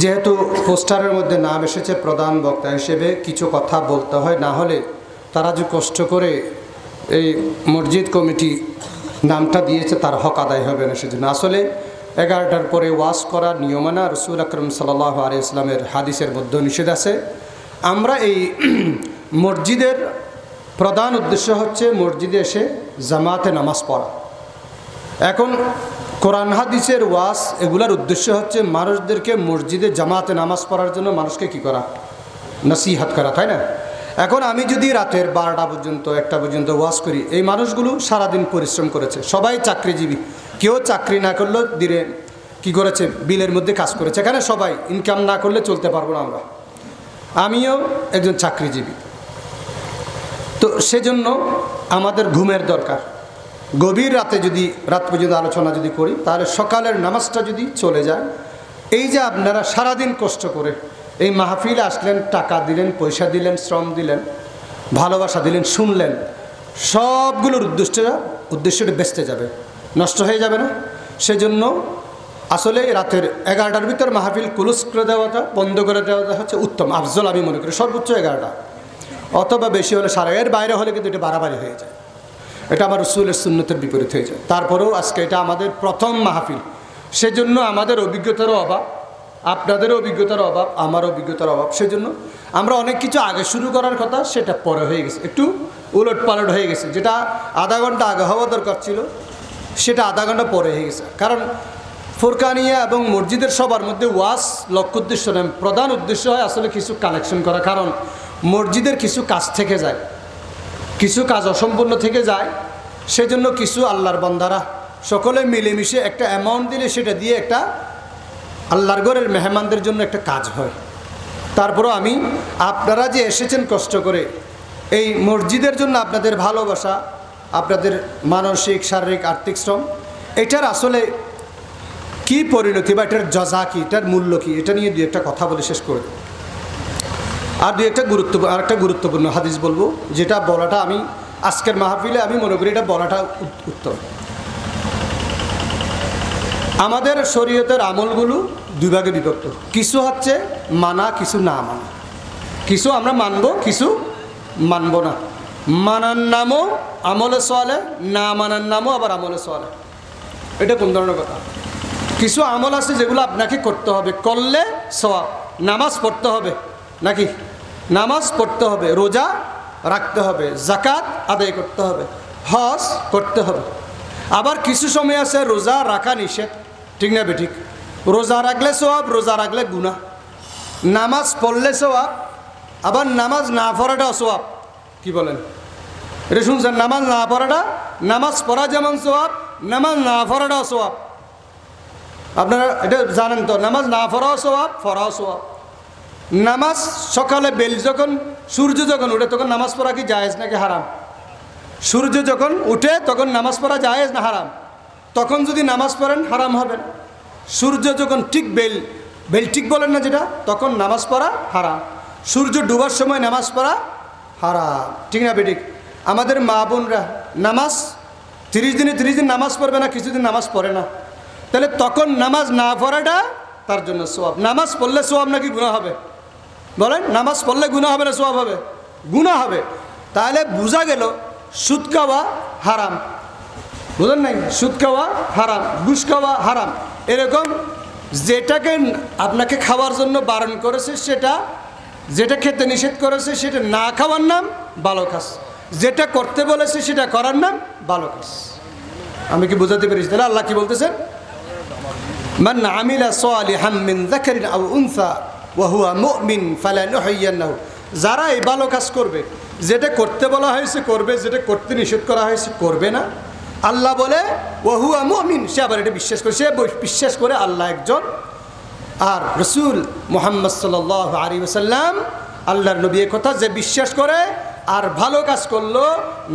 যেহেতু পোস্টারের মধ্যে নাম এসেছে প্রধান বক্তা হিসেবে কিছু কথা বলতে হয়, না হলে তারা যে কষ্ট করে এই মসজিদ কমিটি নামটা দিয়েছে তার হক আদায় হবে না। সেজন্য আসলে 11টার পরে ওয়াজ করার নিয়মানা রাসূল আকরাম সাল্লাল্লাহু আলাইহি ওয়াসাল্লামের হাদিসের মধ্যে নিষেধ আছে। আমরা এই মসজিদের প্রধান উদ্দেশ্য হচ্ছে মসজিদে এসে জামাতে নামাজ পড়া। এখন কোরআন হাদিসের ওয়াজ এগুলার উদ্দেশ্য হচ্ছে মানুষদেরকে মসজিদে জামাতে নামাজ পড়ার জন্য মানুষকে কি করা, নসিহত করা, তাই না? এখন আমি যদি রাতের 12টা পর্যন্ত 1টা পর্যন্ত ওয়াজ করি, এই মানুষগুলো সারাদিন পরিশ্রম করেছে, সবাই চাকরিজীবী, কেউ চাকরি না করলেও দিনে কি করেছে, বিলের মধ্যে কাজ করেছে। এখানে সবাই ইনকাম না করলে চলতে পারবো না আমরা, আমিও একজন চাকরিজীবী। তো সেজন্য আমাদের ঘুমের দরকার। গভীর রাতে যদি রাত পর্যন্ত আলোচনা যদি করি, তাহলে সকালের নামাজটা যদি চলে যায়, এই যে আপনারা সারাদিন কষ্ট করে এই মাহফিলে আসলেন, টাকা দিলেন, পয়সা দিলেন, শ্রম দিলেন, ভালোবাসা দিলেন, শুনলেন, সবগুলোর উদ্দেশ্যটা বেঁচতে যাবে, নষ্ট হয়ে যাবে না? সেজন্য আসলে রাতের 11টার ভিতর মাহফিল ক্লোজ করে দেওয়াটা, বন্ধ করে দেওয়াটা হচ্ছে উত্তম, আফজল আমি মনে করি। সর্বোচ্চ 11টা, অথবা বেশি হলে সারা, এর বাইরে হলে কিন্তু এটা বাড়াবাড়ি হয়ে যায়, এটা আমার রাসূলের সুন্নতের বিপরীত হয়ে যায়। তারপরেও আজকে এটা আমাদের প্রথম মাহফিল, সেজন্য আমাদের অভিজ্ঞতারও অভাব, আপনাদেরও অভিজ্ঞতার অভাব, আমার অভিজ্ঞতার অভাব। সেজন্য আমরা অনেক কিছু আগে শুরু করার কথা সেটা পরে হয়ে গেছে, একটু উলট পালট হয়ে গেছে। যেটা আধা ঘন্টা আগে হওয়া দরকার ছিল সেটা আধা ঘন্টা পরে হয়ে গেছে। কারণ ফুরকানিয়া এবং মসজিদের সবার মধ্যে ওয়াজ লক্ষ্য উদ্দেশ্য নয়, প্রধান উদ্দেশ্য হয় আসলে কিছু কালেকশন করা। কারণ মসজিদের কিছু কাজ থেকে যায়, কিছু কাজ অসম্পূর্ণ থেকে যায়, সেজন্য কিছু আল্লাহর বান্দারা সকলে মিলেমিশে একটা অ্যামাউন্ট দিলে সেটা দিয়ে একটা আল্লাহর ঘরের মেহমানদের জন্য একটা কাজ হয়। তারপরও আমি, আপনারা যে এসেছেন কষ্ট করে এই মসজিদের জন্য, আপনাদের ভালোবাসা, আপনাদের মানসিক, শারীরিক, আর্থিক শ্রম, এটার আসলে কি পরিণতি বা এটার জজা কি, এটার মূল্য কি, এটা নিয়ে দুই একটা কথা বলে শেষ করে দেব। আর আরেকটা গুরুত্বপূর্ণ হাদিস বলবো, যেটা বলাটা আমি আজকের মাহফিলে আমি মনে করি এটা বলাটা উত্তম। আমাদের শরীয়তের আমলগুলো দুই ভাগে বিভক্ত, কিছু হচ্ছে মানা, কিছু না মানা। কিছু আমরা মানব, কিছু মানব না। মানার নামও আমলে সোয়ালে, না মানার নামও আবার আমলে সোয়ালে। এটা কোন ধরনের কথা? কিছু আমল আছে যেগুলো আপনাকে করতে হবে, করলে সওয়াব। নামাজ পড়তে হবে নাকি? নামাজ পড়তে হবে, রোজা রাখতে হবে, যাকাত আদায় করতে হবে, হজ করতে হবে। আবার কিছু সময় আছে রোজা রাখা নিষেধ, ঠিক না বেঠিক? রোজা রাখলে সওয়াব, রোজা রাখলে গুনাহ। নামাজ পড়লে সওয়াব, আবার নামাজ না পড়াটাও সওয়াব। কি বলেন? এটা শুনছেন? নামাজ না পড়াটা, নামাজ পড়া যেমন সওয়াব, নামাজ না পড়াটাও সওয়াব। আপনারা এটা জানেন তো? নামাজ না পড়াও সওয়াব, পড়াও সওয়াব। নামাজ সকালে বেল যখন, সূর্য যখন উঠে তখন নামাজ পড়া কি জায়েজ নাকি হারাম? সূর্য যখন উঠে তখন নামাজ পড়া জায়েজ না হারাম? তখন যদি নামাজ পড়েন হারাম হবে না। সূর্য যখন ঠিক বেল ঠিক বলেন না যেটা, তখন নামাজ পড়া হারাম। সূর্য ডুবার সময় নামাজ পড়া হারাম, ঠিক না বেঠিক? আমাদের মা বোনরা নামাজ 30 দিনে 30 দিন নামাজ পড়বে না, কিছুদিন নামাজ পড়ে না, তাহলে তখন নামাজ না পড়াটা তার জন্য সওয়াব। নামাজ পড়লে সওয়াব নাকি গুনাহ হবে? বলেন, নামাজ পড়লে গুনাহ হবে না সওয়াব হবে? গুনাহ হবে। তাহলে বোঝা গেল সুদ খাওয়া হারাম, বুঝলেন নাই? সুদ খাওয়া হারাম, ঘুষ খাওয়া হারাম। এরকম যেটাকে আপনাকে খাওয়ার জন্য বারণ করেছে সেটা, যেটা খেতে নিষেধ করেছে সেটা না খাওয়ার নাম ভালো কাজ, যেটা করতে বলেছে সেটা করার নাম ভালো কাজ। আমি কি বোঝাতে পেরেছি? তাহলে আল্লাহ কি বলতেছেন? মান আমিলা সালিহাম মিন যাকারিন আও উনসা ওয়া হুয়া মুমিন ফালানুহয়িয়ান্নাহু। যারা এই ভালো কাজ করবে, যেটা করতে বলা হয়েছে করবে, যেটা করতে নিষেধ করা হয়েছে করবে না, আল্লাহ বলে ওয়া হুয়া মুমিন, সে আবার এটা বিশ্বাস করে, সে বিশ্বাস করে আল্লাহ একজন, আর রাসূল মুহাম্মদ সাল্লাল্লাহু আলাইহি ওয়াসাল্লাম আল্লাহর নবী কথা যে বিশ্বাস করে আর ভালো কাজ করলো,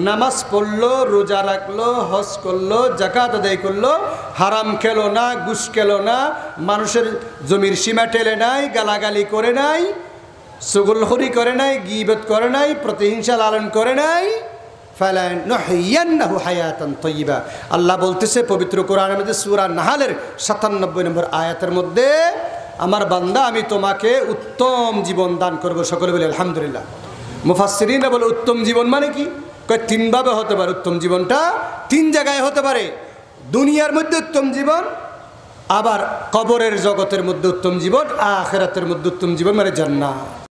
নামাজ পড়লো, রোজা রাখলো, হজ করলো, যাকাত আদায় করলো, হারাম খেলো না, ঘুষ খেলো না, মানুষের জমির সীমা টেলে নাই, গালাগালি করে নাই, চুগলখড়ি করে নাই, গীবত করে নাই, প্রতিহিংসা লালন করে নাই, ফালানুহয়িয়ান্নাহু হায়াতান তাইয়্যিবা। আল্লাহ বলতেছে পবিত্র কোরআনের মধ্যে সূরা নাহলের 97 নম্বর আয়াতের মধ্যে, আমার বান্দা আমি তোমাকে উত্তম জীবন দান করব। সকলে বলে আলহামদুলিল্লাহ। মুফাসসিরিনরা বলে উত্তম জীবন মানে কি? কয় তিনভাবে হতে পারে উত্তম জীবনটা, তিন জায়গায় হতে পারে। দুনিয়ার মধ্যে উত্তম জীবন, আবার কবরের জগতের মধ্যে উত্তম জীবন, আখিরাতের মধ্যে উত্তম জীবন মানে জান্নাত।